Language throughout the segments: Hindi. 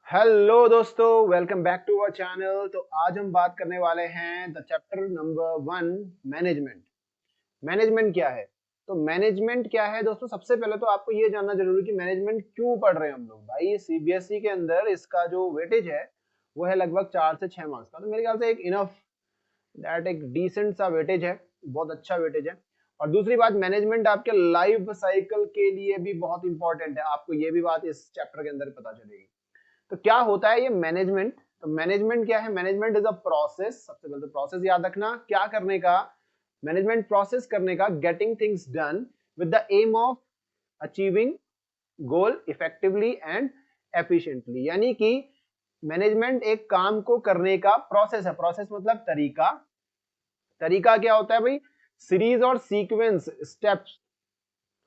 हेलो दोस्तों, welcome back to our channel. तो आज हम बात करने वाले हैं the chapter number 1, management. Management क्या है? तो मैनेजमेंट क्या है दोस्तों, सबसे पहले तो आपको ये जानना जरूरी है कि मैनेजमेंट क्यों पढ़ रहे हैं हम लोग। भाई सीबीएसई के अंदर इसका जो वेटेज है वो है लगभग 4 से 6 मार्क्स का। तो मेरे ख्याल से एक इनफ दैट एक डिसेंट सा वेटेज है, बहुत अच्छा वेटेज है। और दूसरी बात, मैनेजमेंट आपके लाइफ साइकिल के लिए भी बहुत इंपॉर्टेंट है। आपको ये भी बात इस चैप्टर के अंदर पता चलेगी। तो क्या होता है ये मैनेजमेंट? तो मैनेजमेंट क्या है? Management is a process. सबसे पहले तो प्रोसेस याद रखना, क्या करने का? मैनेजमेंट प्रोसेस करने का, getting things done with the aim of achieving goal effectively and efficiently. यानी कि मैनेजमेंट एक काम को करने का प्रोसेस है। प्रोसेस मतलब तरीका। तरीका क्या होता है भाई? सीरीज और सीक्वेंस स्टेप्स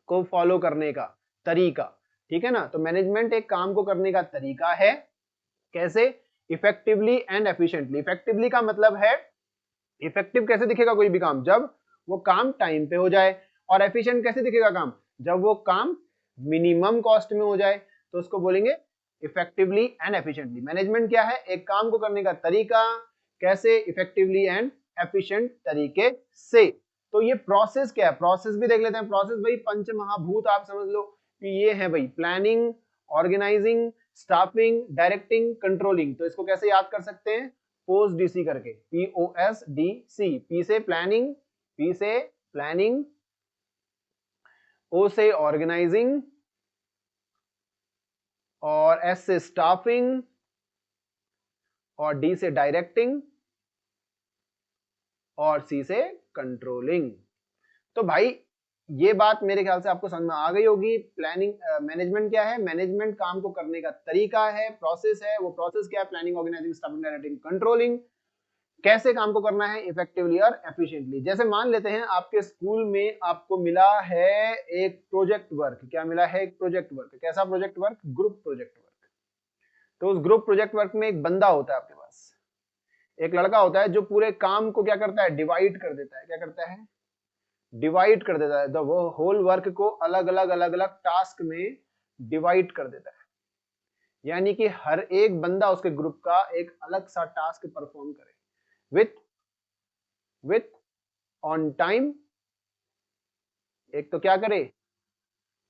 को फॉलो करने का तरीका। ठीक है ना? तो मैनेजमेंट एक काम को करने का तरीका है। कैसे? Effectively and efficiently. इफेक्टिवली का मतलब है, इफेक्टिव कैसे दिखेगा कोई भी काम? जब वो काम टाइम पे हो जाए। और एफिशिएंट कैसे दिखेगा काम? जब वो काम मिनिमम कॉस्ट में हो जाए। तो उसको बोलेंगे इफेक्टिवली एंड एफिशिएंटली। मैनेजमेंट क्या है? एक काम को करने का तरीका। कैसे? इफेक्टिवली एंड एफिशिएंट तरीके से। तो ये प्रोसेस क्या है? प्रोसेस भी देख लेते हैं। प्रोसेस भाई पंच महाभूत आप समझ लो कि ये है भाई, planning, organising, staffing, directing, controlling. तो इसको कैसे याद कर सकते हैं? पोस्ट डीसी करके, POSDC। पी से प्लानिंग, पी से प्लानिंग, ओ से ऑर्गेनाइजिंग, और एस से स्टाफिंग, और डी से डायरेक्टिंग, और सी से कंट्रोलिंग। तो भाई ये बात मेरे ख्याल से आपको समझ में आ गई होगी। प्लानिंग, मैनेजमेंट क्या है? मैनेजमेंट काम को करने का तरीका है, प्रोसेस है। वो प्रोसेस क्या है? Planning, organising, staffing, directing, controlling. कैसे काम को करना है? इफेक्टिवली और एफिशिएंटली। जैसे मान लेते हैं आपके स्कूल में आपको मिला है एक प्रोजेक्ट वर्क। क्या मिला है? एक प्रोजेक्ट वर्क। कैसा project work? Group project work. तो उस ग्रुप प्रोजेक्ट वर्क में एक बंदा होता है आपके पास, एक लड़का होता है जो पूरे काम को क्या करता है? डिवाइड कर देता है। क्या करता है? डिवाइड कर देता है। तो वो होल वर्क को अलग अलग अलग अलग टास्क में डिवाइड कर देता है। यानी कि हर एक बंदा उसके ग्रुप का एक अलग सा टास्क परफॉर्म करे, विथ विथ ऑन टाइम। एक तो क्या करे?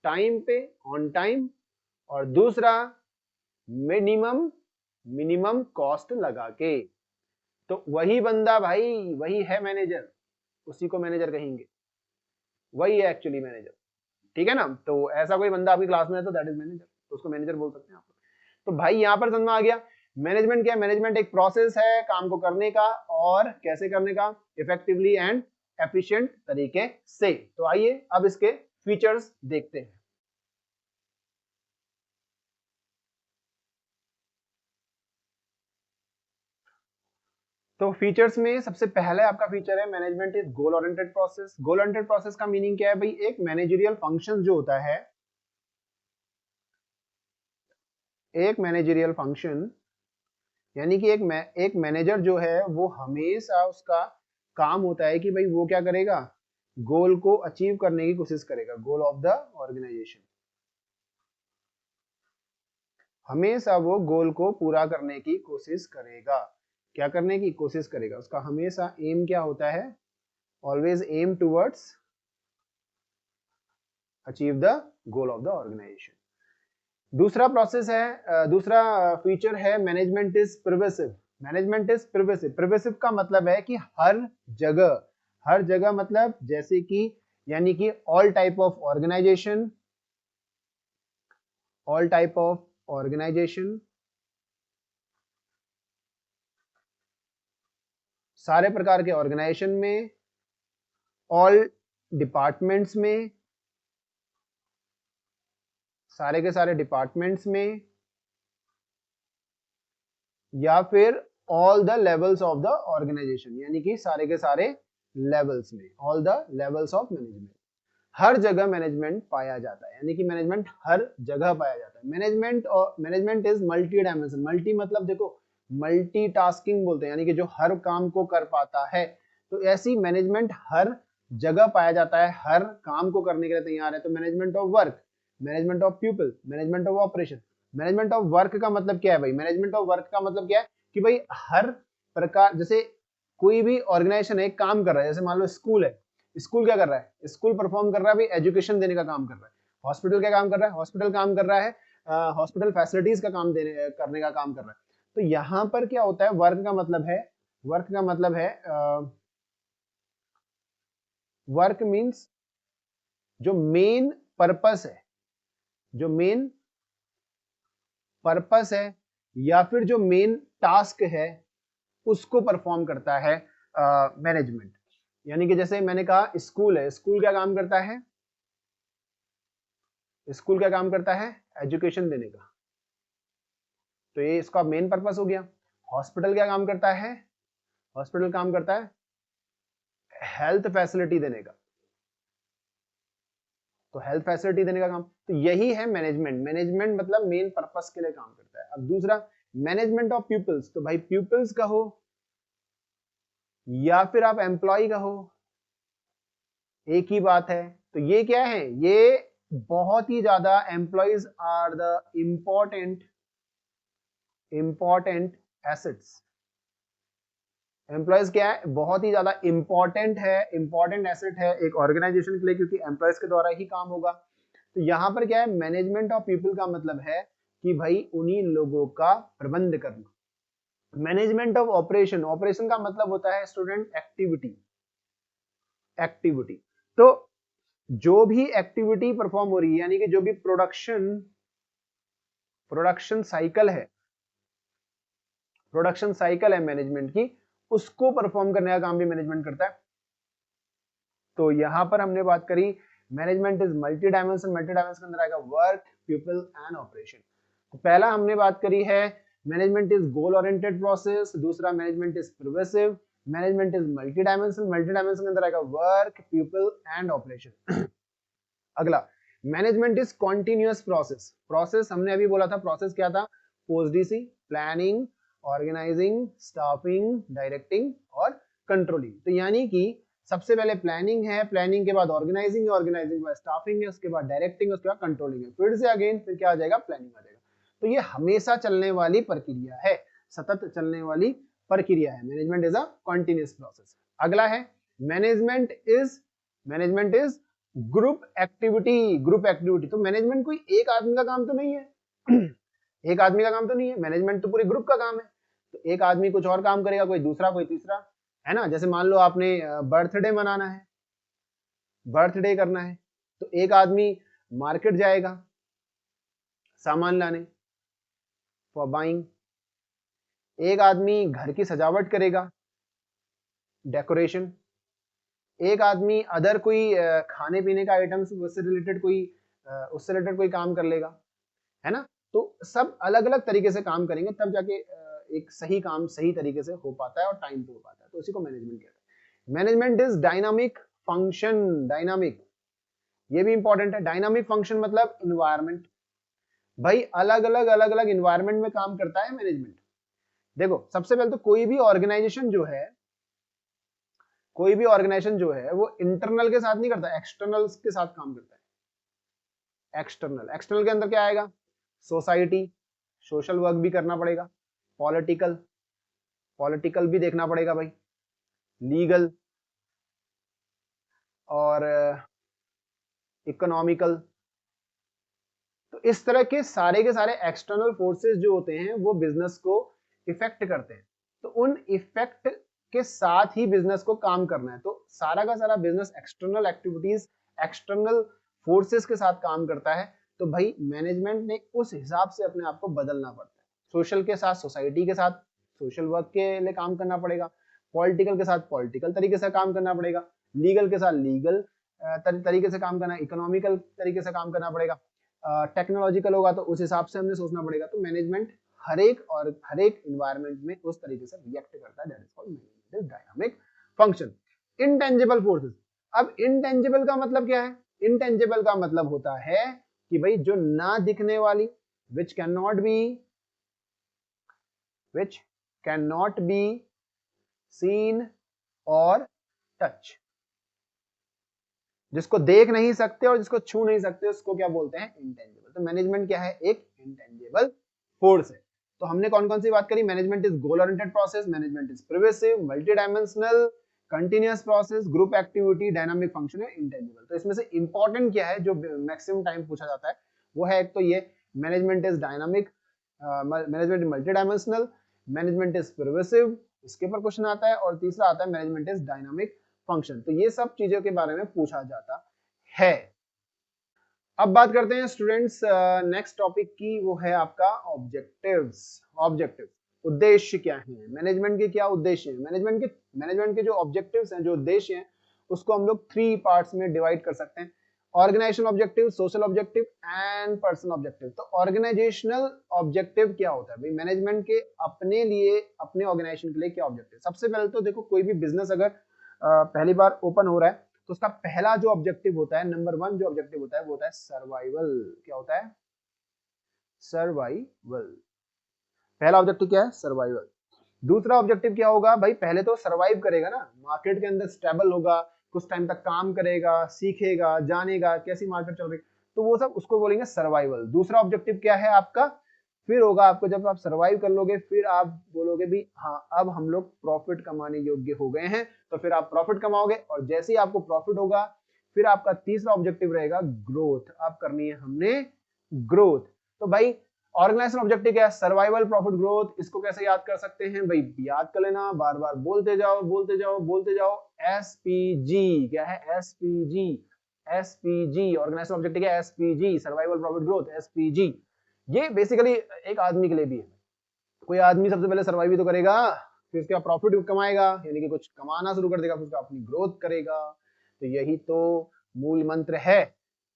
टाइम पे, ऑन टाइम। और दूसरा मिनिमम मिनिमम कॉस्ट लगा के। तो वही बंदा भाई, वही है मैनेजर। उसी को मैनेजर कहेंगे, वही है एक्चुअली मैनेजर। ठीक है ना? तो ऐसा कोई बंदा आपकी क्लास में है तो दैट इज मैनेजर, तो उसको मैनेजर बोल सकते हैं आप। तो भाई यहां पर समझ में आ गया मैनेजमेंट क्या है। मैनेजमेंट एक प्रोसेस है काम को करने का, और कैसे करने का? इफेक्टिवली एंड एफिशिएंट तरीके से। तो आइए अब इसके फीचर्स देखते हैं। तो फीचर्स में सबसे पहले आपका फीचर है management is goal oriented process. Goal oriented process का मीनिंग क्या है भाई? एक मैनेजरियल फंक्शन जो होता है, एक मैनेजरियल फंक्शन यानी कि एक मैनेजर जो है वो हमेशा उसका काम होता है कि भाई वो क्या करेगा? गोल को अचीव करने की कोशिश करेगा। गोल ऑफ द ऑर्गेनाइजेशन, हमेशा वो गोल को पूरा करने की कोशिश करेगा। क्या करने की कोशिश करेगा? उसका हमेशा एम क्या होता है? Always aim towards achieve the goal of the organization. दूसरा प्रोसेस है, दूसरा फीचर है management is pervasive. Management is pervasive. Pervasive का मतलब है कि हर जगह, हर जगह मतलब जैसे कि, यानी कि all type of organisation, all type of organisation, सारे प्रकार के ऑर्गेनाइजेशन में, ऑल डिपार्टमेंट्स में, सारे के सारे डिपार्टमेंट्स में, या फिर all the levels of the organization, यानी कि सारे के सारे लेवल्स में, all the levels of management. हर जगह मैनेजमेंट पाया जाता है, यानी कि मैनेजमेंट हर जगह पाया जाता है। मैनेजमेंट और management is multi dimension. Multi मतलब देखो, मल्टीटास्किंग बोलते हैं, यानी कि जो हर काम को कर पाता है। तो ऐसी मैनेजमेंट हर जगह पाया जाता है, हर काम को करने के लिए तैयार है। तो management of work, management of people, management of operation, management of work का मतलब क्या है भाई? मैनेजमेंट ऑफ वर्क का मतलब क्या है कि भाई हर प्रकार, जैसे कोई भी ऑर्गेनाइजेशन है काम कर रहा है, जैसे मान लो स्कूल है, स्कूल क्या कर रहा है? स्कूल परफॉर्म कर रहा है भाई एजुकेशन देने का काम कर रहा है। हॉस्पिटल क्या काम कर रहा है? हॉस्पिटल काम कर रहा है हॉस्पिटल फैसिलिटीज का काम देने करने का काम कर रहा है। तो यहाँ पर क्या होता है? वर्क का मतलब है, वर्क का मतलब है वर्क मीन्स जो मेन पर्पस है, जो मेन पर्पस है या फिर जो मेन टास्क है उसको परफॉर्म करता है मैनेजमेंट। यानी कि जैसे मैंने कहा स्कूल है, स्कूल क्या काम करता है? स्कूल क्या काम करता है? एजुकेशन देने का, तो ये इसका मेन पर्पस हो गया। हॉस्पिटल क्या काम करता है? हॉस्पिटल काम करता है हेल्थ फैसिलिटी देने का, तो हेल्थ फैसिलिटी देने का काम। तो यही है मैनेजमेंट। मैनेजमेंट मतलब मेन पर्पस के लिए काम करता है। अब दूसरा मैनेजमेंट ऑफ पीपल्स, तो भाई पीपल्स कहो या फिर आप एम्प्लॉय कहो, एक ही बात है। तो ये क्या है? ये बहुत ही ज्यादा employees are the important assets. Employees क्या है? बहुत ही ज्यादा इंपॉर्टेंट है, इंपॉर्टेंट एसेट है एक ऑर्गेनाइजेशन के लिए, क्योंकि एम्प्लॉयज के द्वारा ही काम होगा। तो यहाँ पर क्या है? मैनेजमेंट ऑफ पीपल का मतलब है कि भाई उन्हीं लोगों का प्रबंध करना। मैनेजमेंट ऑफ ऑपरेशन, ऑपरेशन का मतलब होता है स्टूडेंट एक्टिविटी, एक्टिविटी। तो जो भी एक्टिविटी परफॉर्म हो रही है, यानी कि जो भी प्रोडक्शन साइकिल है, प्रोडक्शन साइकिल है मैनेजमेंट की, उसको परफॉर्म करने का काम भी मैनेजमेंट करता है। तो यहां पर हमने बात करी management is multi dimension, multi dimension के अंदर आएगा वर्क, पीपल एंड ऑपरेशन। तो पहला हमने बात करी है management is goal oriented process, दूसरा management is progressive, management is multi dimension, multi dimension के अंदर आएगा वर्क, पीपल एंड ऑपरेशन। अगला management is continuous process, process हमने अभी बोला था प्रोसेस क्या था? POSDC, planning, organising, staffing, directing और कंट्रोलिंग। तो यानी कि सबसे पहले प्लानिंग है, प्लानिंग के बाद ऑर्गेनाइजिंग है, ऑर्गेनाइजिंग के बाद स्टाफिंग है, उसके बाद डायरेक्टिंग, उसके बाद कंट्रोलिंग है, फिर से अगेन फिर क्या आ जाएगा? प्लानिंग आ जाएगा। तो ये हमेशा चलने वाली प्रक्रिया है, सतत चलने वाली प्रक्रिया है। Management is a continuous process. अगला है management is group activity, group activity. तो मैनेजमेंट कोई एक आदमी का काम तो नहीं है एक आदमी का काम तो नहीं है, मैनेजमेंट तो पूरे ग्रुप का काम है। तो एक आदमी कुछ और काम करेगा, कोई दूसरा, कोई तीसरा, है ना। जैसे मान लो आपने बर्थडे मनाना है, बर्थडे करना है, तो एक आदमी मार्केट जाएगा सामान लाने, फॉर बाइंग। एक आदमी घर की सजावट करेगा, डेकोरेशन। एक आदमी अदर कोई खाने पीने का आइटम्स उससे रिलेटेड कोई काम कर लेगा, है ना। तो सब अलग अलग तरीके से काम करेंगे, तब जाके एक सही काम सही तरीके से हो पाता है और टाइम पे हो पाता है। तो उसी को मैनेजमेंट कहते हैं। Management is dynamic function, dynamic, ये भी इंपॉर्टेंट है। डायनामिक फंक्शन मतलब इन्वायरमेंट, भाई अलग अलग इन्वायरमेंट में काम करता है मैनेजमेंट। देखो सबसे पहले तो कोई भी ऑर्गेनाइजेशन जो है, कोई भी ऑर्गेनाइजेशन जो है वो इंटरनल के साथ नहीं करता, एक्सटर्नल के साथ काम करता है। एक्सटर्नल, एक्सटर्नल के अंदर क्या आएगा? सोसाइटी, सोशल वर्क भी करना पड़ेगा, पॉलिटिकल, पॉलिटिकल भी देखना पड़ेगा भाई, लीगल और इकोनॉमिकल। तो इस तरह के सारे एक्सटर्नल फोर्सेस जो होते हैं वो बिजनेस को इफेक्ट करते हैं। तो उन इफेक्ट के साथ ही बिजनेस को काम करना है। तो सारा का सारा business external activities, external forces के साथ काम करता है। तो भाई मैनेजमेंट ने उस हिसाब से अपने आप को बदलना पड़ता है। सोशल के साथ सोसाइटी के साथ सोशल वर्क के लिए काम करना पड़ेगा, पॉलिटिकल के साथ पॉलिटिकल तरीके से काम करना पड़ेगा, लीगल के साथ लीगल तरीके से काम करना, इकोनॉमिकल तरीके से काम करना पड़ेगा, टेक्नोलॉजिकल होगा तो उस हिसाब से हमने सोचना पड़ेगा। तो मैनेजमेंट हर एक एनवायरनमेंट में उस तरीके से रिएक्ट करता है। That is called management dynamic function. Intangible forces, अब इनटेंजिबल का मतलब क्या है? इनटेंजिबल का मतलब होता है कि भाई जो ना दिखने वाली, which cannot be seen or touch, जिसको देख नहीं सकते और जिसको छू नहीं सकते, उसको क्या बोलते हैं? इंटेंजिबल। तो मैनेजमेंट क्या है? एक इंटेंजिबल फोर्स है। तो हमने कौन कौन सी बात करी? Management is goal oriented process, management is pervasive, multi dimensional, continuous process, group activity, dynamic function है, इंटेंजिबल। तो इसमें से इंपॉर्टेंट क्या है जो मैक्सिमम टाइम पूछा जाता है वो है एक तो ये management is dynamic, management multi dimensional, management is pervasive, इसके ऊपर क्वेश्चन आता है, और तीसरा आता है मैनेजमेंट इज डायनामिक फंक्शन। तो ये सब चीजों के बारे में पूछा जाता है। अब बात करते हैं स्टूडेंट्स नेक्स्ट टॉपिक की, वो है आपका ऑब्जेक्टिव्स। ऑब्जेक्टिव, उद्देश्य क्या है मैनेजमेंट के, क्या उद्देश्य है मैनेजमेंट के जो ऑब्जेक्टिव्स हैं, जो उद्देश्य हैं, उसको हम लोग 3 पार्ट्स में डिवाइड कर सकते हैं। Organisational objective, social objective and personal objective. तो ऑर्गेनाइजेशनल ऑब्जेक्टिव क्या होता है भाई? मैनेजमेंट के अपने लिए, अपने ऑर्गेनाइजेशन के लिए क्या ऑब्जेक्टिव? सबसे पहले तो देखो, कोई भी बिजनेस अगर पहली बार ओपन हो रहा है तो उसका पहला जो ऑब्जेक्टिव होता है, नंबर 1 जो ऑब्जेक्टिव होता है वो होता है सर्वाइवल। क्या होता है? सर्वाइवल। पहला ऑब्जेक्टिव क्या है? सर्वाइवल। दूसरा ऑब्जेक्टिव क्या होगा भाई? पहले तो सर्वाइव करेगा ना, मार्केट के अंदर स्टेबल होगा, कुछ टाइम तक काम करेगा, सीखेगा, जानेगा कैसी मार्केट चल रही, तो वो सब उसको बोलेंगे सर्वाइवल। दूसरा ऑब्जेक्टिव क्या है आपका? फिर होगा आपको, जब आप सर्वाइव कर लोगे फिर आप बोलोगे भी हाँ अब हम लोग प्रॉफिट कमाने योग्य हो गए हैं, तो फिर आप प्रॉफिट कमाओगे, और जैसे ही आपको प्रॉफिट होगा फिर आपका तीसरा ऑब्जेक्टिव रहेगा ग्रोथ। अब करनी है हमने ग्रोथ। तो भाई ऑर्गेनाइजेशन ऑब्जेक्टिव क्या है? Survival, profit, growth. इसको कैसे याद कर सकते हैं भाई? याद कर लेना, बार बार बोलते जाओ बोलते जाओ बोलते जाओ। एसपीजी क्या है? एसपीजी, एसपीजी ऑर्गेनाइजेशन ऑब्जेक्टिव क्या है? SPG, survival, profit, growth, SPG. ये बेसिकली एक आदमी के लिए भी है। कोई आदमी सबसे पहले सर्वाइव तो करेगा, फिर उसके बाद प्रॉफिट कमाएगा, यानी कि कुछ कमाना शुरू कर देगा, फिर उसका अपनी ग्रोथ करेगा। तो यही तो मूल मंत्र है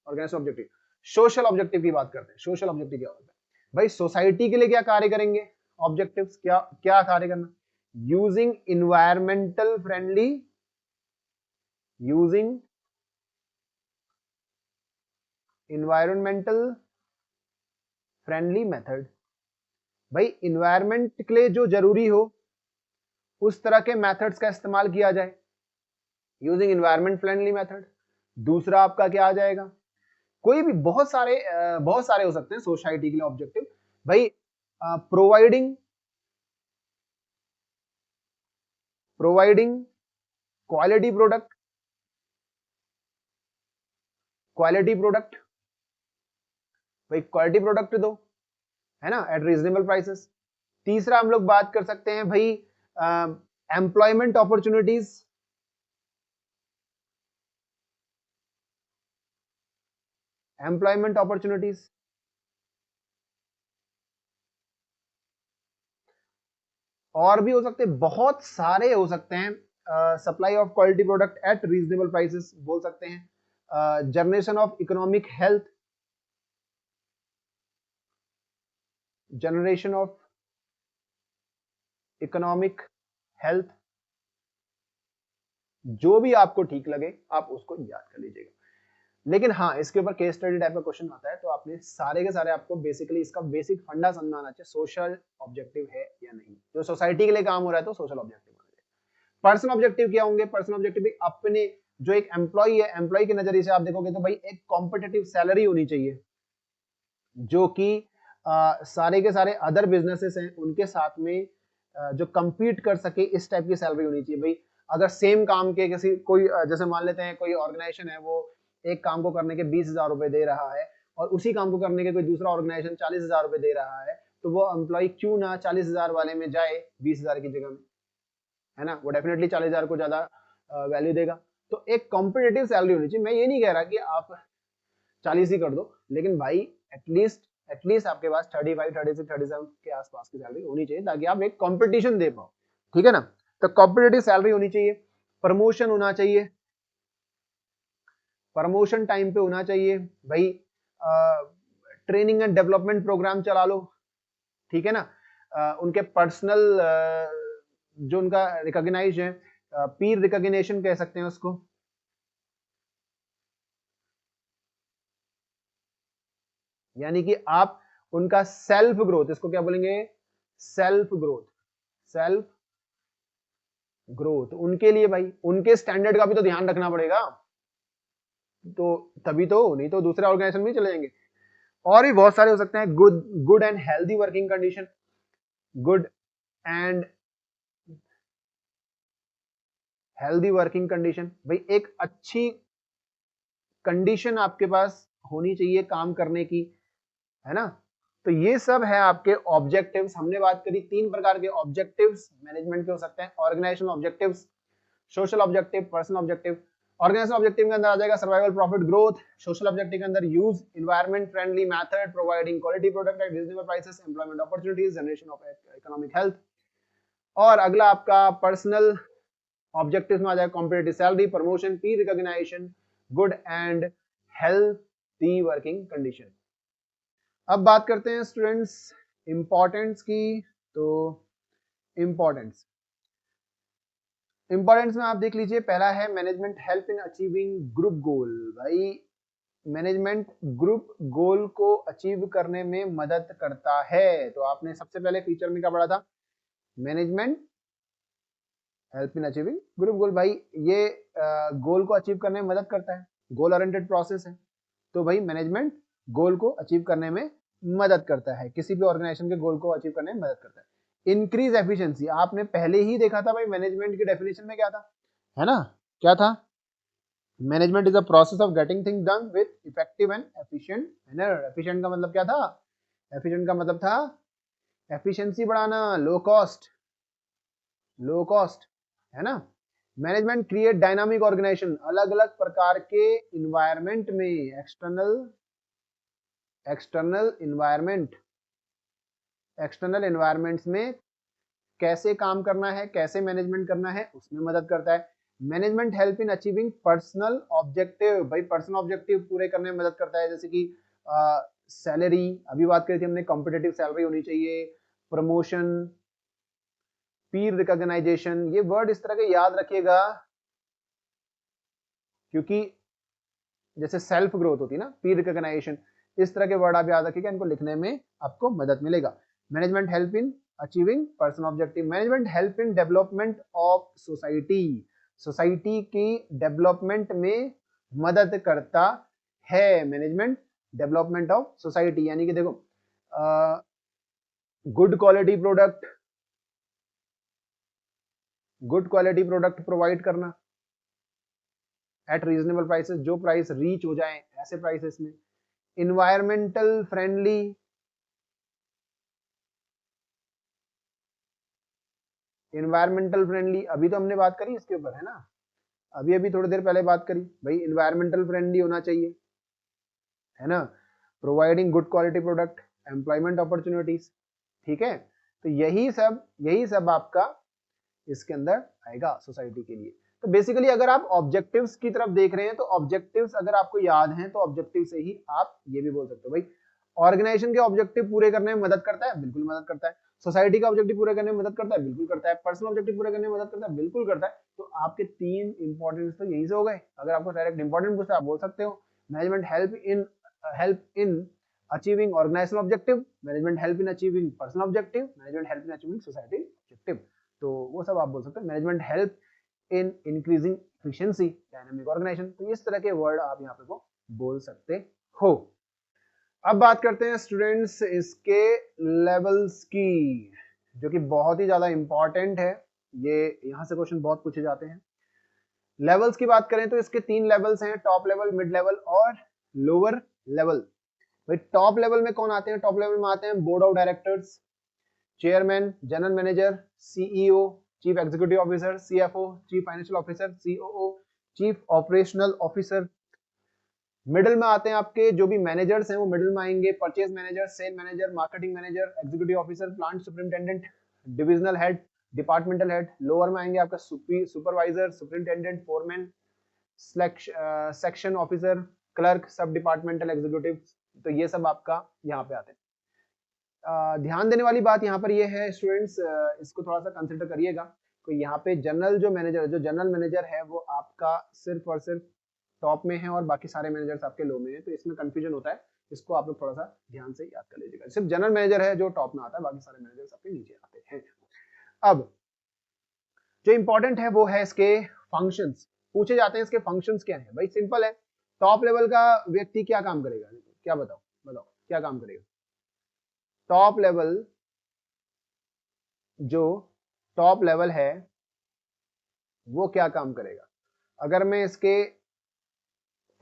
ऑर्गेनाइजेशन ऑब्जेक्टिव। सोशल ऑब्जेक्टिव की बात करते हैं। सोशल ऑब्जेक्टिव क्या होता है भाई? सोसाइटी के लिए क्या कार्य करेंगे? ऑब्जेक्टिव्स क्या क्या कार्य करना? Using environmental friendly, using environmental friendly method. भाई इन्वायरमेंट के लिए जो जरूरी हो उस तरह के मेथड्स का इस्तेमाल किया जाए, यूजिंग इन्वायरमेंट फ्रेंडली मेथड। दूसरा आपका क्या आ जाएगा? कोई भी बहुत सारे हो सकते हैं सोसाइटी के लिए ऑब्जेक्टिव भाई। Providing quality product, quality product भाई, क्वालिटी प्रोडक्ट दो, है ना, एट रीजनेबल प्राइसेस। तीसरा हम लोग बात कर सकते हैं भाई एम्प्लॉयमेंट अपॉर्चुनिटीज, एम्प्लॉयमेंट अपॉर्चुनिटीज। और भी हो सकते हैं, बहुत सारे हो सकते हैं। Supply of quality product at reasonable prices बोल सकते हैं। Generation of economic health, generation of economic health. जो भी आपको ठीक लगे आप उसको याद कर लीजिएगा। लेकिन हाँ, इसके ऊपर केस स्टडी टाइप का क्वेश्चन आता है, तो आपने सारे के सारे आपको बेसिकली इसका बेसिक फंडा समझना आना चाहिए, सोशल ऑब्जेक्टिव है या नहीं। जो सोसाइटी के लिए काम हो रहा है तो सोशल ऑब्जेक्टिव। पर्सनल ऑब्जेक्टिव क्या होंगे? पर्सनल ऑब्जेक्टिव भी अपने, जो एक एम्प्लॉय है, एम्प्लॉय के नजरिए से आप देखोगे तो भाई एक कॉम्पिटिटिव सैलरी होनी चाहिए, जो कि सारे के सारे अदर बिजनेसेस हैं उनके साथ में जो compete कर सके, इस टाइप की सैलरी होनी चाहिए भाई। अगर सेम काम के किसी कोई जैसे मान लेते हैं कोई ऑर्गेनाइजेशन है, वो एक काम को करने के 20,000 रुपए दे रहा है, और उसी काम को करने के कोई दूसरा ऑर्गेनाइजेशन 40,000 रुपए दे रहा है, तो वो एम्प्लॉय क्यों ना 40,000 वाले में जाए 20,000 की जगह में, है ना? वो डेफिनेटली 40,000 को ज्यादा वैल्यू देगा। तो एक कॉम्पिटेटिव सैलरी होनी चाहिए। मैं ये नहीं कह रहा कि आप 40 ही कर दो, लेकिन भाई एटलीस्ट आपके पास 35, 36, 37 के आसपास की सैलरी होनी चाहिए, ताकि आप एक कंपटीशन दे पाओ, ठीक है ना? तो कॉम्पिटेटिव सैलरी होनी चाहिए, प्रमोशन होना चाहिए, प्रमोशन टाइम पे होना चाहिए भाई, ट्रेनिंग एंड डेवलपमेंट प्रोग्राम चला लो, ठीक है ना? उनके पर्सनल जो उनका रिकॉग्नाइज है, पीर रिकॉग्निशन कह सकते हैं उसको, यानी कि आप उनका सेल्फ ग्रोथ, इसको क्या बोलेंगे? सेल्फ ग्रोथ, सेल्फ ग्रोथ उनके लिए भाई, उनके स्टैंडर्ड का भी तो ध्यान रखना पड़ेगा, तो तभी तो, नहीं तो दूसरे ऑर्गेनाइजेशन में चले जाएंगे। और भी बहुत सारे हो सकते हैं। Good and healthy working condition, good and healthy working condition, भाई एक अच्छी कंडीशन आपके पास होनी चाहिए काम करने की, है ना। तो ये सब है आपके ऑब्जेक्टिव्स। हमने बात करी 3 प्रकार के ऑब्जेक्टिव्स मैनेजमेंट के हो सकते हैं। Organisational objectives, social objective, personal objective. Organisational objective के अंदर आ जाएगा survival, profit, growth. Social objective के अंदर use environment friendly method, providing quality product at reasonable prices, employment opportunities, generation of economic health. और अगला आपका पर्सनल ऑब्जेक्टिव में आ जाएगा competitive salary, promotion, peer recognition, good and healthy working condition. अब बात करते हैं स्टूडेंट्स इंपॉर्टेंस की। तो इंपॉर्टेंस में आप देख लीजिए, पहला है management help in achieving group गोल। भाई मैनेजमेंट ग्रुप गोल को अचीव करने में मदद करता है। तो आपने सबसे पहले फीचर में क्या पढ़ा था, management help in achieving group गोल। भाई ये गोल को अचीव करने में मदद करता है, गोल ओरिएंटेड प्रोसेस है। तो भाई मैनेजमेंट गोल को अचीव करने में मदद करता है, किसी भी ऑर्गेनाइजेशन के गोल को अचीव करने में मदद करता है। इंक्रीज एफिशिएंसी, आपने पहले ही देखा था भाई मैनेजमेंट की डेफिनेशन में क्या था, है ना, क्या था, management is a process of getting thing done with effective and efficient manner. Efficient का मतलब क्या था, एफिशिएंट का मतलब था एफिशिएंसी बढ़ाना, लो कॉस्ट, है ना। मैनेजमेंट क्रिएट डायनामिक ऑर्गेनाइजेशन, अलग अलग प्रकार के इन्वायरमेंट में, एक्सटर्नल इन्वायरमेंट्स में कैसे काम करना है, कैसे मैनेजमेंट करना है, उसमें मदद करता है। Management help in achieving personal objective, भाई पर्सनल ऑब्जेक्टिव पूरे करने में मदद करता है, जैसे कि सैलरी, अभी बात करी थी हमने, कॉम्पिटिटिव सैलरी होनी चाहिए, प्रमोशन, पीर रिकॉग्नाइजेशन। ये वर्ड इस तरह के याद रखिएगा, क्योंकि जैसे सेल्फ ग्रोथ होती है ना, पीर रिकॉग्नाइजेशन, इस तरह के वर्ड आप याद रखिएगा, इनको लिखने में आपको मदद मिलेगा। Management help in achieving personal objective. Management help in development of society, society की डेवलपमेंट में मदद करता है। मैनेजमेंट डेवलपमेंट ऑफ सोसाइटी, यानी कि देखो गुड क्वालिटी प्रोडक्ट प्रोवाइड करना एट रीजनेबल प्राइसेस, जो प्राइस रीच हो जाए ऐसे प्राइसेस में। इन्वायरमेंटल फ्रेंडली, अभी तो हमने बात करी इसके ऊपर, है ना, अभी थोड़ी देर पहले बात करी, भाई इन्वायरमेंटल फ्रेंडली होना चाहिए, है ना। Providing good quality product, employment opportunities, ठीक है। तो यही सब आपका इसके अंदर आएगा सोसाइटी के लिए। तो बेसिकली अगर आप ऑब्जेक्टिव्स की तरफ देख रहे हैं, तो ऑब्जेक्टिव्स अगर आपको याद हैं, तो ऑब्जेक्टिव से ही आप ये भी बोल सकते हो, भाई ऑर्गेनाइजेशन के ऑब्जेक्टिव पूरे करने में मदद करता है, बिल्कुल मदद करता है। सोसाइटी का ऑब्जेक्टिव पूरे करने में मदद करता है, बिल्कुल करता है। पर्सनल ऑब्जेक्टिव पूरे करने में मदद करता है, बिल्कुल करता है। तो आपके 3 इंपॉर्टेंस तो यहीं से हो गए। अगर आपको डायरेक्ट इंपॉर्टेंट पूछता है, आप बोल सकते हो management help in achieving organisational objective, management help in achieving personal objective, management help in achieving society objective. तो वो सब आप बोल सकते हैं। Management help in increasing efficiency, dynamic organisation, तो इस तरह के वर्ड आप यहाँ पे को बोल सकते हो। अब बात करते हैं स्टूडेंट्स इसके लेवल्स की, जो कि बहुत ही ज्यादा इंपॉर्टेंट है। ये यहाँ से क्वेश्चन बहुत पूछे जाते हैं। लेवल्स की बात करें तो इसके 3 लेवल्स हैं, टॉप लेवल, मिड लेवल और लोअर लेवल। भाई टॉप लेवल में कौन आते हैं, टॉप लेवल में आते हैं board of directors, chairman, general manager, CEO, chief executive officer, CFO, chief financial officer, COO, chief operational officer. Middle में आते हैं आपके जो भी मैनेजर्स हैं, वो मिडिल में आएंगे, purchase manager, sale manager, marketing manager, executive officer, plant superintendent, divisional head, departmental head. Lower में आएंगे आपका supervisor, superintendent, foreman, section officer, clerk, sub departmental executive. तो ये सब आपका यहाँ पे आते हैं। ध्यान देने वाली बात यहाँ पर ये है स्टूडेंट्स, इसको थोड़ा सा कंसिडर करिएगा। तो यहाँ पे जनरल मैनेजर है वो आपका सिर्फ और सिर्फ टॉप में है और बाकी सारे मैनेजर्स आपके लो में है, तो इसमें कंफ्यूजन होता है। इसको आप लोग थोड़ा सा ध्यान से याद कर लीजिएगा। सिर्फ जनरल मैनेजर है जो टॉप में आता है, बाकी सारे मैनेजर्स आपके नीचे आते हैं। अब जो इंपॉर्टेंट है वो है इसके फंक्शंस। पूछे जाते हैं इसके फंक्शंस क्या है। भाई सिंपल है, टॉप लेवल का व्यक्ति क्या काम करेगा, क्या बताओ क्या काम करेगा? टॉप लेवल, जो टॉप लेवल है वो क्या काम करेगा? अगर मैं इसके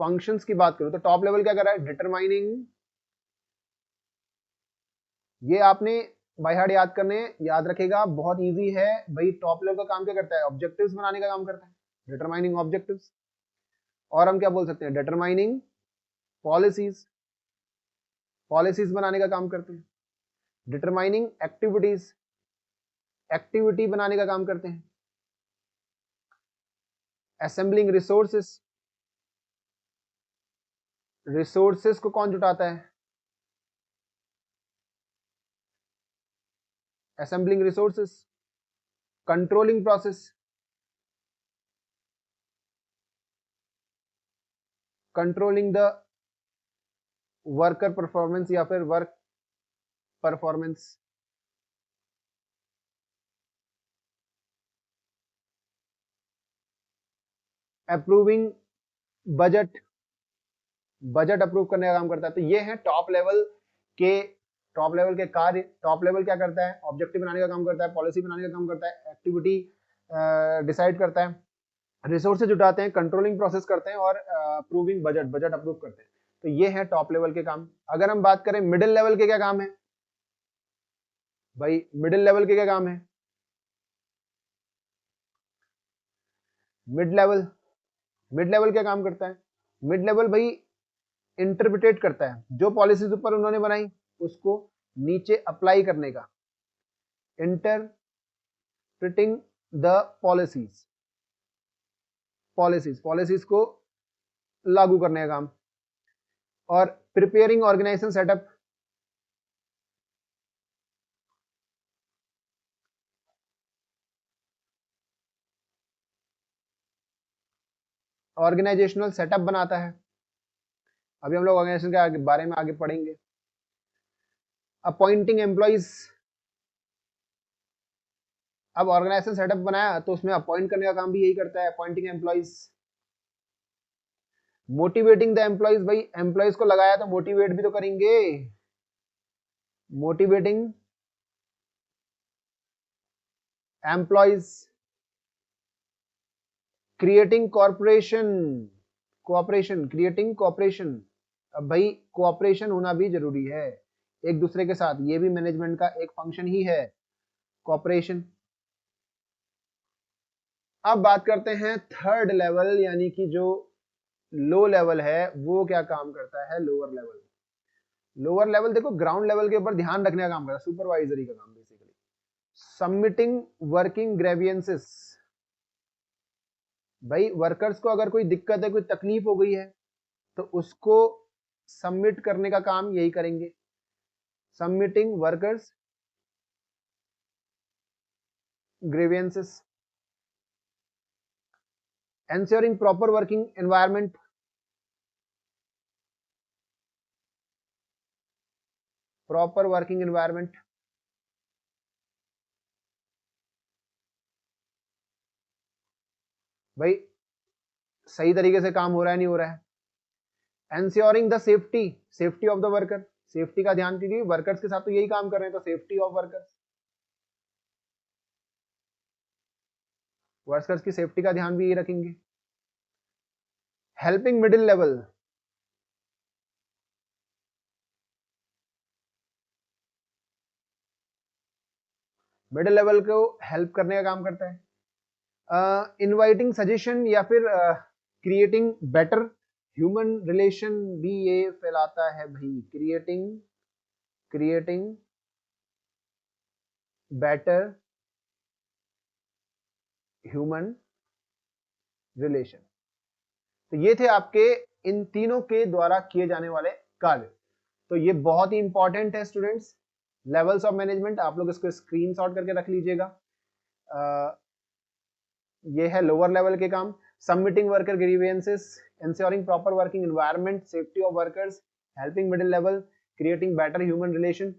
फंक्शंस की बात करूं तो टॉप लेवल क्या कर रहा है? डिटरमाइनिंग, ये आपने बाय हार्ट याद करने, याद रखेगा, बहुत इजी है भाई। टॉप लेवल का काम क्या करता है? ऑब्जेक्टिव्स बनाने का काम करता है, डिटरमाइनिंग ऑब्जेक्टिव्स। और हम क्या बोल सकते हैं? डिटरमाइनिंग पॉलिसीज, पॉलिसीज बनाने का काम करते हैं। डिटरमाइनिंग एक्टिविटीज, एक्टिविटी बनाने का काम करते हैं। असेंबलिंग रिसोर्सेस, रिसोर्सेस को कौन जुटाता है? Assembling resources. Controlling process, controlling the worker performance या फिर work performance. Approving budget, budget approve करने का काम करता है। तो ये है टॉप लेवल के, टॉप लेवल के कार्य। टॉप लेवल क्या करता है? ऑब्जेक्टिव बनाने का काम करता है, पॉलिसी बनाने का काम करता है, एक्टिविटी डिसाइड करता है, रिसोर्सेज जुटाते हैं, कंट्रोलिंग प्रोसेस करते हैं और अप्रूविंग बजट, बजट अप्रूव करते हैं। तो ये है टॉप लेवल के काम। अगर हम बात करें मिडिल लेवल के क्या काम है भाई? मिडिल लेवल के क्या काम है? मिड लेवल, मिड लेवल क्या काम करता है? मिड लेवल भाई इंटरप्रिटेट करता है, जो पॉलिसीज ऊपर उन्होंने बनाई उसको नीचे अप्लाई करने का, interpreting the policies, policies, policies को लागू करने का काम। और preparing organisation setup, organisational setup बनाता है। अभी हम लोग ऑर्गेनाइजेशन के बारे में आगे पढ़ेंगे। अपॉइंटिंग एम्प्लॉइज, अब ऑर्गेनाइजेशन सेटअप बनाया तो उसमें अपॉइंट करने का काम भी यही करता है, appointing employees. Motivating the employees, भाई एम्प्लॉइज को लगाया तो मोटिवेट भी तो करेंगे, motivating employees. Creating corporation, cooperation, creating cooperation. अब भाई कोऑपरेशन होना भी जरूरी है एक दूसरे के साथ, ये भी मैनेजमेंट का एक फंक्शन ही है, कोऑपरेशन। अब बात करते हैं थर्ड लेवल, यानी कि जो लो लेवल है वो क्या काम करता है? लोअर लेवल, लोअर लेवल देखो ग्राउंड लेवल के ऊपर ध्यान रखने का काम करता है, सुपरवाइजरी का काम बेसिकली। सबमिटिंग वर्किंग ग्रेवियंसेस, भाई वर्कर्स को अगर कोई दिक्कत है, कोई तकलीफ हो गई है तो उसको सबमिट करने का काम यही करेंगे, submitting workers grievances. ensuring proper working environment, proper working environment। भाई सही तरीके से काम हो रहा है नहीं हो रहा है। ensuring the safety, safety of the worker, safety का ध्यान कीजिए, वर्कर्स के साथ तो यही काम कर रहे हैं, तो सेफ्टी ऑफ वर्कर्स, वर्कर्स की सेफ्टी का ध्यान भी यही रखेंगे। Helping middle level, middle level को हेल्प करने का काम करता है। इनवाइटिंग सजेशन या फिर क्रिएटिंग बेटर ह्यूमन रिलेशन भी ये फैलाता है भाई, creating, creating better human relation. तो ये थे आपके इन तीनों के द्वारा किए जाने वाले कार्य। तो ये बहुत ही इंपॉर्टेंट है स्टूडेंट्स, लेवल्स ऑफ मैनेजमेंट, आप लोग इसको स्क्रीनशॉट करके रख लीजिएगा। ये है लोअर लेवल के काम, submitting worker grievances, ensuring proper working environment, safety of workers, helping middle level, creating better human relation.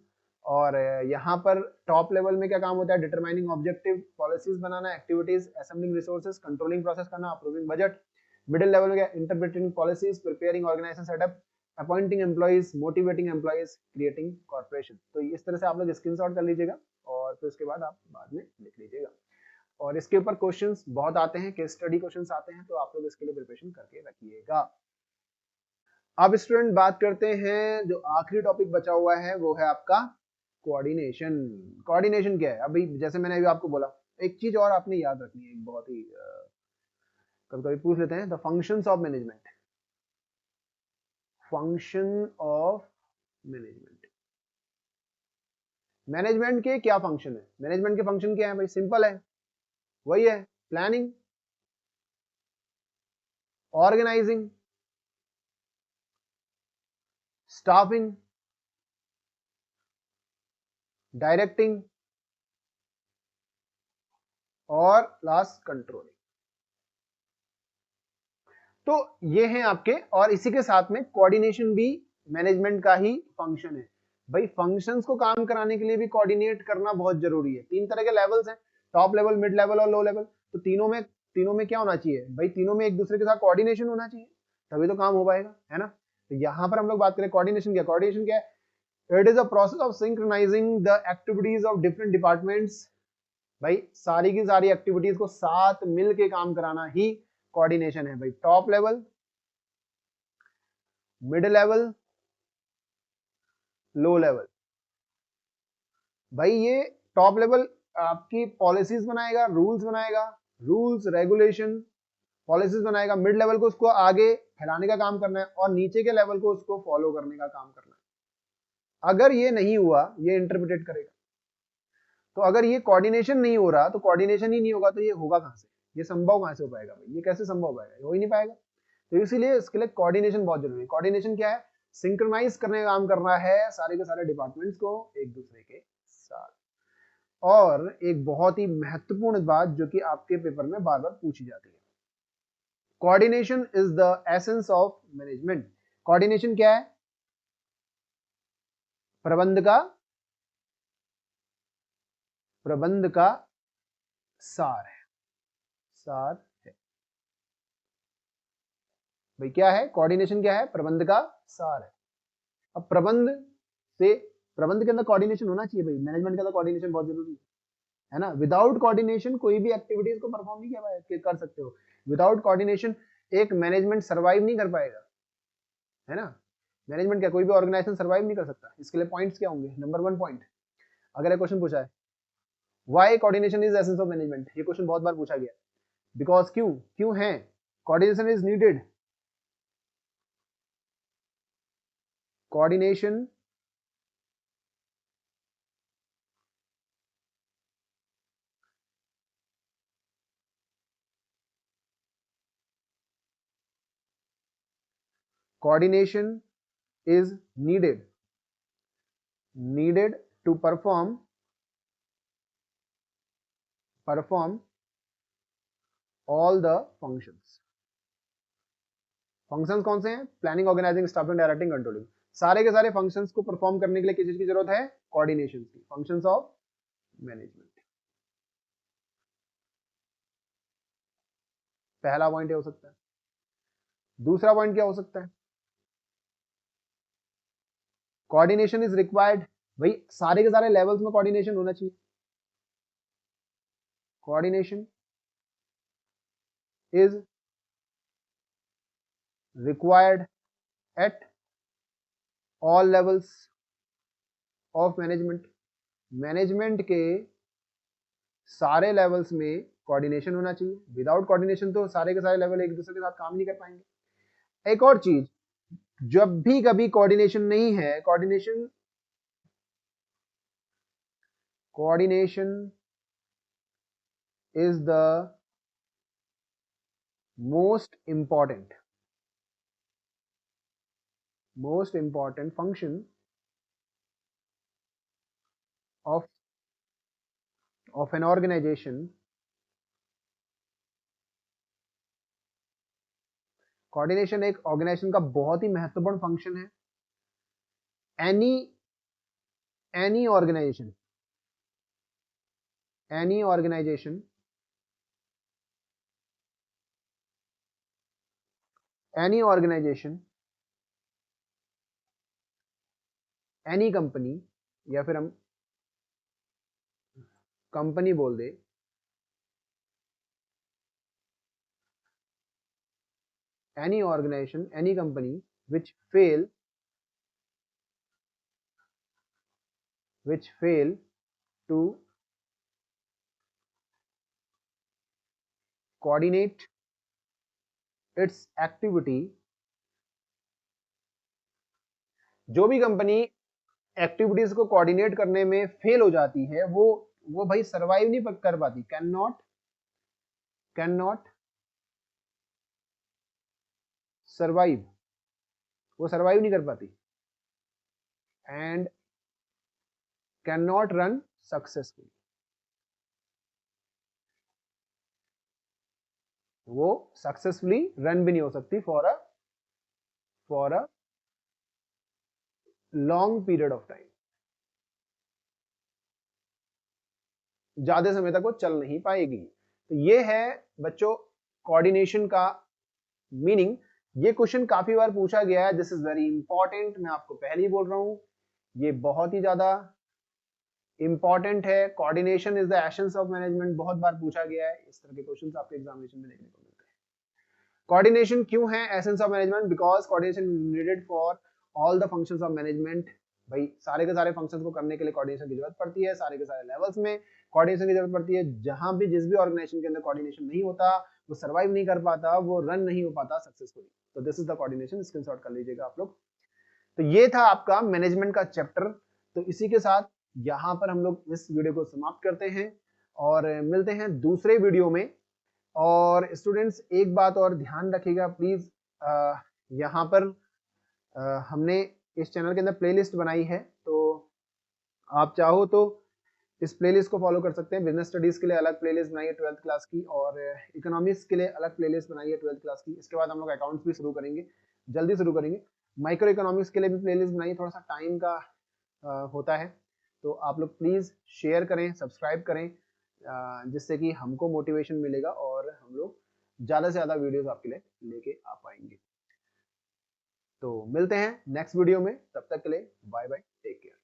और यहाँ पर टॉप लेवल में क्या काम होता है? डिटरमाइनिंग ऑब्जेक्टिव, पॉलिसीज बनाना, activities, assembling resources, controlling process करना, अप्रूविंग बजट। मिडिल लेवल में क्या? Interpreting policies, preparing organisation setup, appointing employees, motivating employees, creating corporation. तो इस तरह से आप लोग स्क्रीनशॉट कर लीजिएगा और फिर उसके बाद आप बाद में लिख लीजिएगा। और इसके ऊपर क्वेश्चंस बहुत आते हैं, केस स्टडी क्वेश्चंस आते हैं, तो आप लोग इसके लिए प्रिपरेशन करके रखिएगा। अब स्टूडेंट बात करते हैं, जो आखिरी टॉपिक बचा हुआ है वो है आपका कोऑर्डिनेशन। कोऑर्डिनेशन क्या है? अभी जैसे मैंने अभी आपको बोला, एक चीज और आपने याद रखनी है, एक बहुत ही कभी कभी पूछ लेते हैं, the functions of management. Function of management, management के क्या फंक्शन है? मैनेजमेंट के फंक्शन क्या है भाई? सिंपल है, वही है, प्लानिंग, ऑर्गेनाइजिंग, स्टाफिंग, डायरेक्टिंग और लास्ट कंट्रोलिंग। तो ये हैं आपके, और इसी के साथ में कोऑर्डिनेशन भी मैनेजमेंट का ही फंक्शन है। भाई फंक्शंस को काम कराने के लिए भी कोऑर्डिनेट करना बहुत जरूरी है। 3 तरह के लेवल्स हैं, टॉप लेवल, मिड लेवल और लो लेवल। तो तीनों में क्या होना चाहिए भाई? तीनों में एक दूसरे के साथ कोऑर्डिनेशन होना चाहिए, तभी तो काम हो पाएगा, है ना। तो यहाँ पर हम लोग बात करें कोऑर्डिनेशन क्या? कोऑर्डिनेशन क्या है? It is a process of synchronising the activities of different departments. भाई सारी की सारी एक्टिविटीज को साथ मिल के काम कराना ही कोऑर्डिनेशन है भाई। Top level, mid level, low level. भाई ये टॉप लेवल आपकी पॉलिसीज बनाएगा, रूल्स बनाएगा, रूल्स रेगुलेशन पॉलिसीज बनाएगा। मिड लेवल को उसको आगे फैलाने का काम करना है, और नीचे के लेवल को उसको फॉलो करने का काम करना है। अगर ये नहीं हुआ, ये इंटरप्रिटेट करेगा। तो अगर ये कोऑर्डिनेशन नहीं हो रहा, तो कोऑर्डिनेशन ही नहीं होगा, तो ये होगा कहां से? ये संभव कहां से हो पाएगा भाई? ये कैसे संभव हो पाएगा? ये हो ही नहीं पाएगा। तो इसीलिए इसके लिए कोऑर्डिनेशन बहुत जरूरी है। कोऑर्डिनेशन क्या है? सिंक्रोनाइज करने का काम करना है सारे के सारे डिपार्टमेंट्स को एक दूसरे के साथ। और एक बहुत ही महत्वपूर्ण बात जो कि आपके पेपर में बार बार पूछी जाती है, coordination is the essence of management. Coordination क्या है? प्रबंध का सार है, सार है भाई। क्या है कोऑर्डिनेशन? क्या है? प्रबंध का सार है। अब प्रबंध के अंदर कोऑर्डिनेशन होना चाहिए भाई। मैनेजमेंट के अंदर कोऑर्डिनेशन बहुत जरूरी है ना। विदाउट कोऑर्डिनेशन कोई भी एक्टिविटीज को परफॉर्म नहीं कर सकते हो। विदाउट कोऑर्डिनेशन एक मैनेजमेंट सर्वाइव नहीं कर पाएगा, है ना। मैनेजमेंट क्या, कोई भी ऑर्गेनाइजेशन सर्वाइव नहीं कर सकता। इसके लिए पॉइंट्स क्या होंगे? नंबर 1 पॉइंट, अगर एक क्वेश्चन पूछा है, why coordination is essence of management, ये क्वेश्चन बहुत बार पूछा गया। बिकॉज क्यों है coordination is needed? Coordination coordination is needed to perform all the functions। Functions कौन से हैं? Planning, organising, staffing, directing, controlling. सारे के सारे फंक्शंस को परफॉर्म करने के लिए किस चीज की जरूरत है? कोऑर्डिनेशन की। फंक्शंस ऑफ मैनेजमेंट, पहला पॉइंट ये हो सकता है। दूसरा पॉइंट क्या हो सकता है? कोऑर्डिनेशन इज रिक्वायर्ड, भाई सारे के सारे लेवल्स में कोऑर्डिनेशन होना चाहिए। Coordination is required at all levels of management. Management के सारे लेवल्स में कोऑर्डिनेशन होना चाहिए। विदाउट कोऑर्डिनेशन तो सारे के सारे लेवल एक दूसरे के साथ काम नहीं कर पाएंगे। एक और चीज, जब भी कभी कोऑर्डिनेशन नहीं है, coordination is the most important function of an organization. Coordination एक ऑर्गेनाइजेशन का बहुत ही महत्वपूर्ण फंक्शन है। Any any organization any organization any organization any company, या फिर हम कंपनी बोल दे, any organization, any company which fail to coordinate its activity, जो भी कंपनी एक्टिविटीज को कोऑर्डिनेट करने में फेल हो जाती है वो भाई सरवाइव नहीं कर पाती, कैन नॉट सरवाइव, वो सरवाइव नहीं कर पाती, and can not run successfully, वो सक्सेसफुली रन भी नहीं हो सकती for a long period of time, ज्यादा समय तक वो चल नहीं पाएगी। तो ये है बच्चों कोऑर्डिनेशन का मीनिंग। ये क्वेश्चन काफी बार पूछा गया है, दिस इज वेरी इंपॉर्टेंट, मैं आपको पहले ही बोल रहा हूं, ये बहुत ही ज्यादा इंपॉर्टेंट है। Coordination is the essence of management, बहुत बार पूछा गया है, इस तरह के क्वेश्चंस आपके एग्जामिनेशन में देखने को मिलते हैं। कोऑर्डिनेशन क्यों है essence of management? Because coordination needed for all the functions of management. भाई सारे के सारे फंक्शंस को करने के लिए कोऑर्डिनेशन की जरूरत पड़ती है, सारे के सारे लेवल्स में कोऑर्डिनेशन की जरूरत पड़ती है। जहां भी जिस भी ऑर्गेनाइजेशन के अंदर कोऑर्डिनेशन नहीं होता वो सर्वाइव नहीं कर पाता, वो रन नहीं हो पाता सक्सेसफुली। तो this is the coordination, screenshot कर लीजिएगा आप लोग। तो ये था आपका मैनेजमेंट का चैप्टर। तो इसी के साथ यहाँ पर हम लोग इस वीडियो को समाप्त करते हैं और मिलते हैं दूसरे वीडियो में। और स्टूडेंट्स एक बात और ध्यान रखिएगा प्लीज, यहाँ पर हमने इस चैनल के अंदर प्लेलिस्ट बनाई है, तो आप चाहो तो इस प्लेलिस्ट को फॉलो कर सकते हैं। बिजनेस स्टडीज के लिए अलग प्लेलिस्ट बनाई है 12th क्लास की, और इकोनॉमिक्स के लिए अलग प्लेलिस्ट बनाई है 12th क्लास की। इसके बाद हम लोग अकाउंट्स भी शुरू करेंगे, जल्दी शुरू करेंगे। माइक्रो इकोनॉमिक्स के लिए भी प्लेलिस्ट बनाई, थोड़ा सा टाइम का होता है। तो आप लोग प्लीज शेयर करें, सब्सक्राइब करें, जिससे कि हमको मोटिवेशन मिलेगा और हम लोग ज्यादा से ज्यादा वीडियोस आपके लिए लेके आ पाएंगे। तो मिलते हैं नेक्स्ट वीडियो में, तब तक के लिए बाय बाय, टेक केयर।